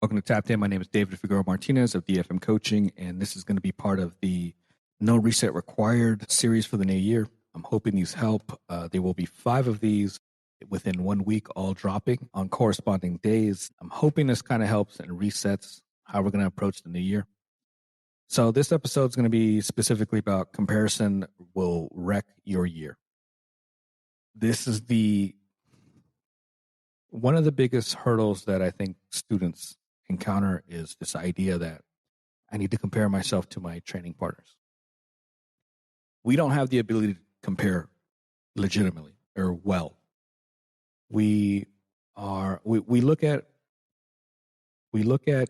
Welcome to Tap In. My name is David Figueroa-Martinez of DFM Coaching, and this is going to be part of the No Reset Required series for the new year. I'm hoping these help. There will be 5 of these within 1 week, all dropping on corresponding days. I'm hoping this kind of helps and resets how we're going to approach the new year. So this episode is going to be specifically about comparison will wreck your year. This is one of the biggest hurdles that I think students encounter is this idea that I need to compare myself to my training partners. We don't have the ability to compare legitimately or well. We look at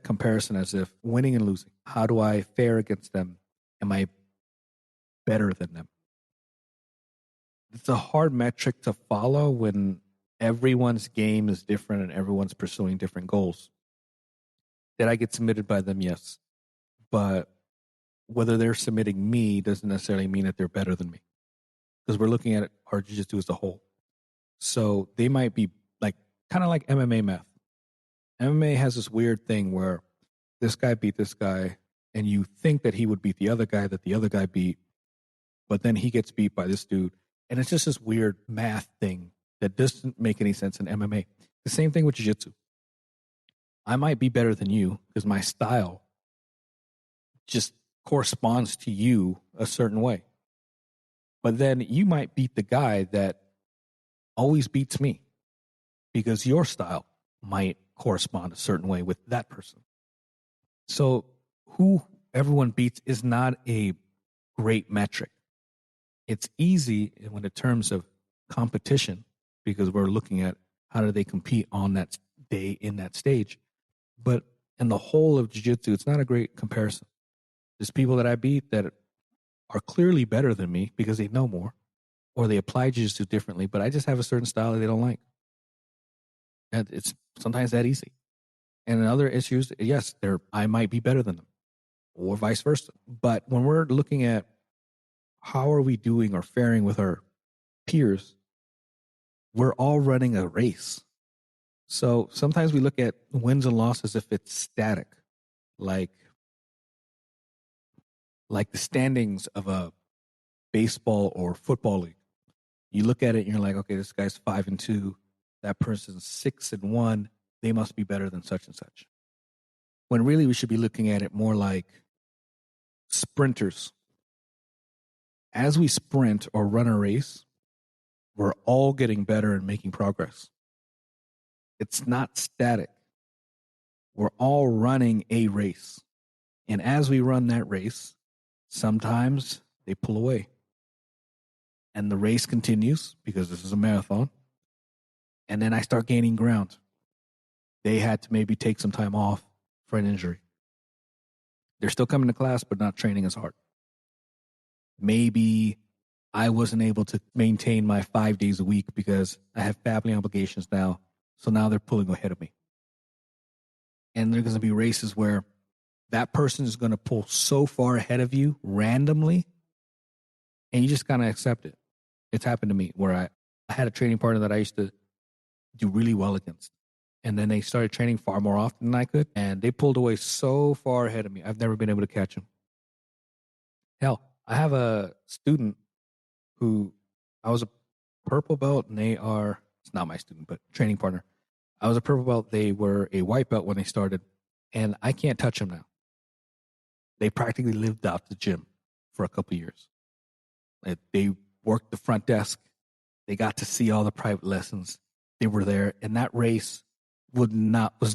comparison as if winning and losing. How do I fare against them? Am I better than them? It's a hard metric to follow when everyone's game is different and everyone's pursuing different goals. Did I get submitted by them? Yes. But whether they're submitting me doesn't necessarily mean that they're better than me, because we're looking at our jiu-jitsu as a whole. So they might be kind of like MMA math. MMA has this weird thing where this guy beat this guy, and you think that he would beat the other guy that the other guy beat, but then he gets beat by this dude. And it's just this weird math thing that doesn't make any sense in MMA. The same thing with jiu-jitsu. I might be better than you because my style just corresponds to you a certain way. But then you might beat the guy that always beats me because your style might correspond a certain way with that person. So who everyone beats is not a great metric. It's easy when in terms of competition because we're looking at how do they compete on that day in that stage. But in the whole of jiu-jitsu, it's not a great comparison. There's people that I beat that are clearly better than me because they know more or they apply jiu-jitsu differently, but I just have a certain style that they don't like. And it's sometimes that easy. And in other issues, yes, I might be better than them or vice versa. But when we're looking at how are we doing or faring with our peers, we're all running a race. So sometimes we look at wins and losses as if it's static, like the standings of a baseball or football league. You look at it and you're like, okay, this guy's 5-2, that person's 6-1. They must be better than such and such. When really we should be looking at it more like sprinters. As we sprint or run a race, we're all getting better and making progress. It's not static. We're all running a race. And as we run that race, sometimes they pull away. And the race continues because this is a marathon. And then I start gaining ground. They had to maybe take some time off for an injury. They're still coming to class, but not training as hard. Maybe I wasn't able to maintain my 5 days a week because I have family obligations now. So now they're pulling ahead of me. And there's going to be races where that person is going to pull so far ahead of you randomly, and you just kind of accept it. It's happened to me where I had a training partner that I used to do really well against. And then they started training far more often than I could, and they pulled away so far ahead of me. I've never been able to catch them. Hell, I have a student who I was a purple belt, and it's not my student, but training partner. I was a purple belt. They were a white belt when they started, and I can't touch them now. They practically lived out the gym for a couple of years. They worked the front desk. They got to see all the private lessons. They were there, and that race was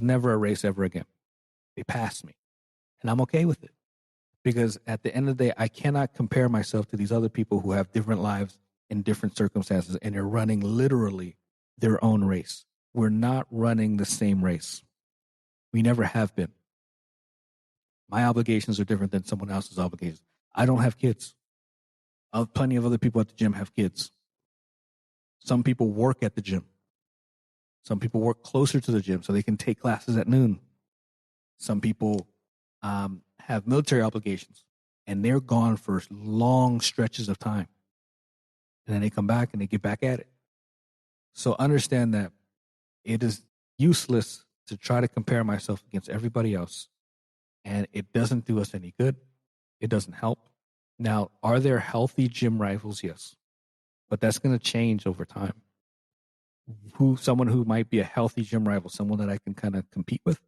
never a race ever again. They passed me, and I'm okay with it because at the end of the day, I cannot compare myself to these other people who have different lives in different circumstances, and they're running literally their own race. We're not running the same race. We never have been. My obligations are different than someone else's obligations. I don't have kids. Plenty of other people at the gym have kids. Some people work at the gym. Some people work closer to the gym so they can take classes at noon. Some people have military obligations, and they're gone for long stretches of time. And then they come back and they get back at it. So understand that it is useless to try to compare myself against everybody else. And it doesn't do us any good. It doesn't help. Now, are there healthy gym rivals? Yes. But that's going to change over time. Someone who might be a healthy gym rival, someone that I can kind of compete with,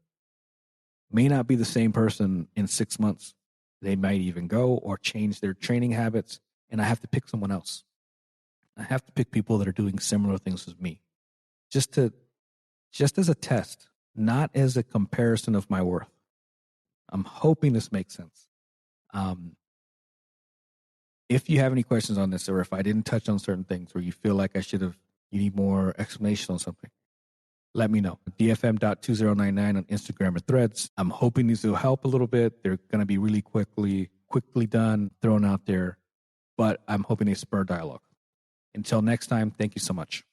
may not be the same person in 6 months. They might even go or change their training habits, and I have to pick someone else. I have to pick people that are doing similar things as me, just as a test, not as a comparison of my worth. I'm hoping this makes sense. If you have any questions on this, or if I didn't touch on certain things, or you feel like you need more explanation on something, let me know. DFM.2099 on Instagram or Threads. I'm hoping these will help a little bit. They're going to be really quickly done, thrown out there, but I'm hoping they spur dialogue. Until next time, thank you so much.